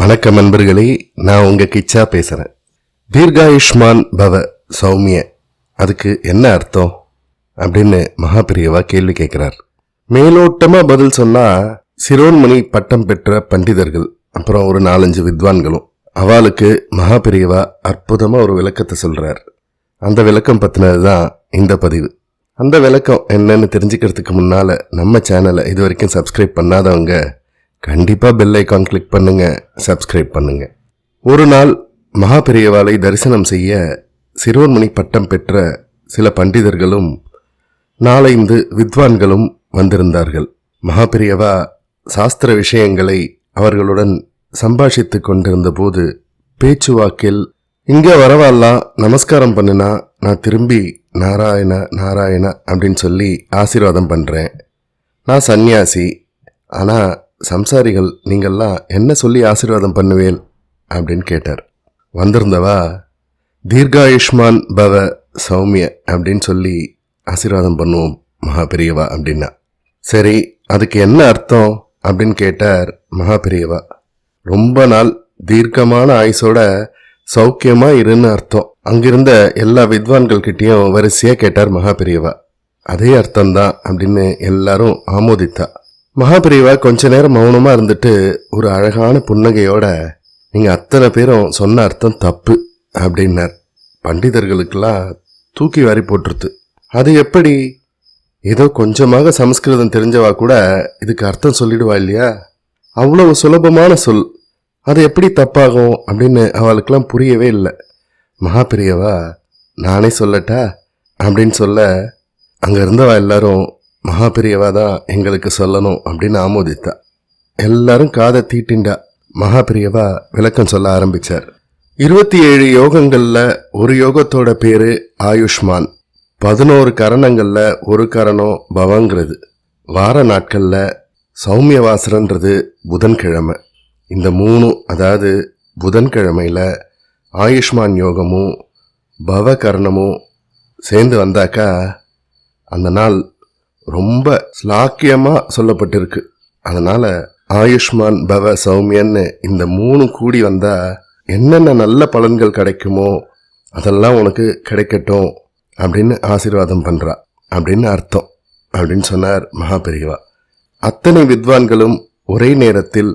வணக்கம் நண்பர்களே, நான் உங்க கிச்சா பேசுறேன். தீர்காயுஷ்மான் பவ சௌமிய, அதுக்கு என்ன அர்த்தம் அப்படின்னு மகாபிரியவா கேள்வி கேட்கிறார். மேலோட்டமா பதில் சொன்னா சிரோன்மணி பட்டம் பெற்ற பண்டிதர்கள் அப்புறம் ஒரு 4-5 வித்வான்களும் அவளுக்கு மகாபிரியவா அற்புதமா ஒரு விளக்கத்தை சொல்றார். அந்த விளக்கம் பத்தினதுதான் இந்த பதிவு. அந்த விளக்கம் என்னன்னு தெரிஞ்சுக்கிறதுக்கு முன்னால நம்ம சேனலை இது வரைக்கும் சப்ஸ்கிரைப் பண்ணாதவங்க கண்டிப்பா பெல் ஐகான் கிளிக் பண்ணுங்க, சப்ஸ்கிரைப் பண்ணுங்க. ஒரு நாள் மகாபிரியவாளை தரிசனம் செய்ய சிரோன்மணி பட்டம் பெற்ற சில பண்டிதர்களும் 4-5 வித்வான்களும் வந்திருந்தார்கள். மகாபிரியவா சாஸ்திர விஷயங்களை அவர்களுடன் சம்பாஷித்து கொண்டிருந்த போது பேச்சுவாக்கில், இங்க வரவாலாம் நமஸ்காரம் பண்ணுனா நான் திரும்பி நாராயண நாராயண அப்படின்னு சொல்லி ஆசீர்வாதம் பண்றேன். நான் சந்நியாசி, ஆனா சம்சாரிகள் நீங்கள்லாம் என்ன சொல்லி ஆசீர்வாதம் பண்ணுவேல் அப்படின்னு கேட்டார். வந்திருந்தவா தீர்காயுஷ்மான் பவ சௌமிய அப்படின்னு சொல்லி ஆசீர்வாதம் பண்ணுவோம் மகாபிரியவா அப்படின்னா. சரி, அதுக்கு என்ன அர்த்தம் அப்படின்னு கேட்டார் மகாபிரியவா. ரொம்ப நாள் தீர்க்கமான ஆயுசோட சௌக்கியமா இருன்னு அர்த்தம். அங்கிருந்த எல்லா வித்வான்கள் கிட்டையும் வரிசையா கேட்டார் மகாபிரியவா. அதே அர்த்தம்தான் அப்படின்னு எல்லாரும் ஆமோதித்தா. மகாபிரியவா கொஞ்ச நேரம் மௌனமா இருந்துட்டு ஒரு அழகான புன்னகையோட, நீங்க அத்தனை பேரும் சொன்ன அர்த்தம் தப்பு அப்படின்னார். பண்டிதர்களுக்கெல்லாம் தூக்கி வாரி போட்டுருது. அது எப்படி? ஏதோ கொஞ்சமாக சமஸ்கிருதம் தெரிஞ்சவா கூட இதுக்கு அர்த்தம் சொல்லிடுவா இல்லையா? அவ்வளவு சுலபமான சொல், அது எப்படி தப்பாகும் அப்படின்னு அவளுக்கெல்லாம் புரியவே இல்லை. மகாபிரியவா, நானே சொல்லட்டா அப்படின்னு சொல்ல, அங்க இருந்தவா எல்லாரும் மகாபிரியவா தான் எங்களுக்கு சொல்லணும் அப்படின்னு ஆமோதித்தா. எல்லாரும் காதை தீட்டிண்டா. மகாபிரியவா விளக்கம் சொல்ல ஆரம்பிச்சார். 27 யோகங்கள்ல ஒரு யோகத்தோட பேரு ஆயுஷ்மான். 11 கரணங்கள்ல ஒரு கரணம் பவங்கிறது. வார நாட்கள்ல சௌமியவாசரன்றது புதன்கிழமை. இந்த 3, அதாவது புதன்கிழமையில ஆயுஷ்மான் யோகமும் பவ கரணமும் சேர்ந்து வந்தாக்கா அந்த நாள் ரொம்ப ஸ்லாக்கியமா சொல்லப்பட்டிருக்கு. அதனால ஆயுஷ்மான் பவ சௌமியன்னு இந்த 3 கூடி வந்தா என்னென்ன நல்ல பலன்கள் கிடைக்குமோ அதெல்லாம் உனக்கு கிடைக்கட்டும் அப்படின்னு ஆசீர்வாதம் பண்றா அப்படின்னு அர்த்தம் அப்படின்னு சொன்னார் மகாபிரியவா. அத்தனை வித்வான்களும் ஒரே நேரத்தில்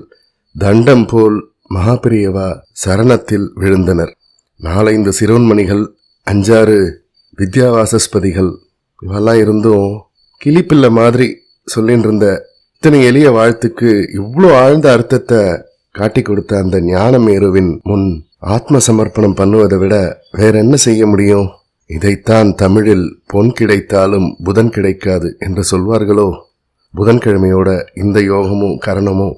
தண்டம் போல் மகாபிரியவா சரணத்தில் விழுந்தனர். 4-5 சிரோன்மணிகள், 5-6 வித்யாவாசஸ்பதிகள் இவெல்லாம் இருந்தும் கிளிப்பிள்ளை மாதிரி சொல்லிட்டு இருந்த இத்தனை எளிய வாழ்த்துக்கு இவ்வளோ ஆழ்ந்த அர்த்தத்தை காட்டி கொடுத்த அந்த ஞானமேருவின் முன் ஆத்ம சமர்ப்பணம் பண்ணுவதை விட வேற என்ன செய்ய முடியும்? இதைத்தான் தமிழில் பொன் கிடைத்தாலும் புதன் கிடைக்காது என்று சொல்வார்களோ. புதன்கிழமையோட இந்த யோகமும் கரணமும்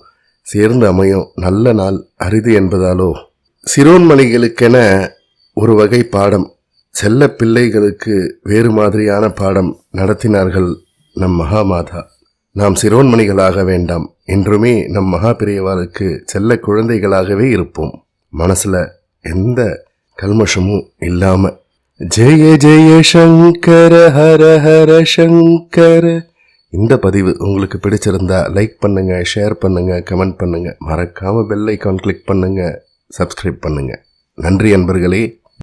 சேர்ந்து அமையும் நல்ல நாள் அரிது என்பதாலோ. சிரோன்மணிகளுக்கென ஒரு வகை பாடம், செல்ல பிள்ளைகளுக்கு வேறு மாதிரியான பாடம் நடத்தினார்கள் நம் மகாமாதா. நாம் சிரோன்மணிகளாக வேண்டாம், என்றுமே நம் மகாபிரியவாளுக்கு செல்ல குழந்தைகளாகவே இருப்போம். மனசுல எந்த கல்மஷமும் இல்லாம. ஜெய ஜெய சங்கர ஹர ஹர சங்கர. இந்த பதிவு உங்களுக்கு பிடிச்சிருந்தா லைக் பண்ணுங்க, ஷேர் பண்ணுங்க, கமெண்ட் பண்ணுங்க. மறக்காம பெல் ஐகான் கிளிக் பண்ணுங்க, சப்ஸ்கிரைப் பண்ணுங்க. நன்றி அன்பர்களே.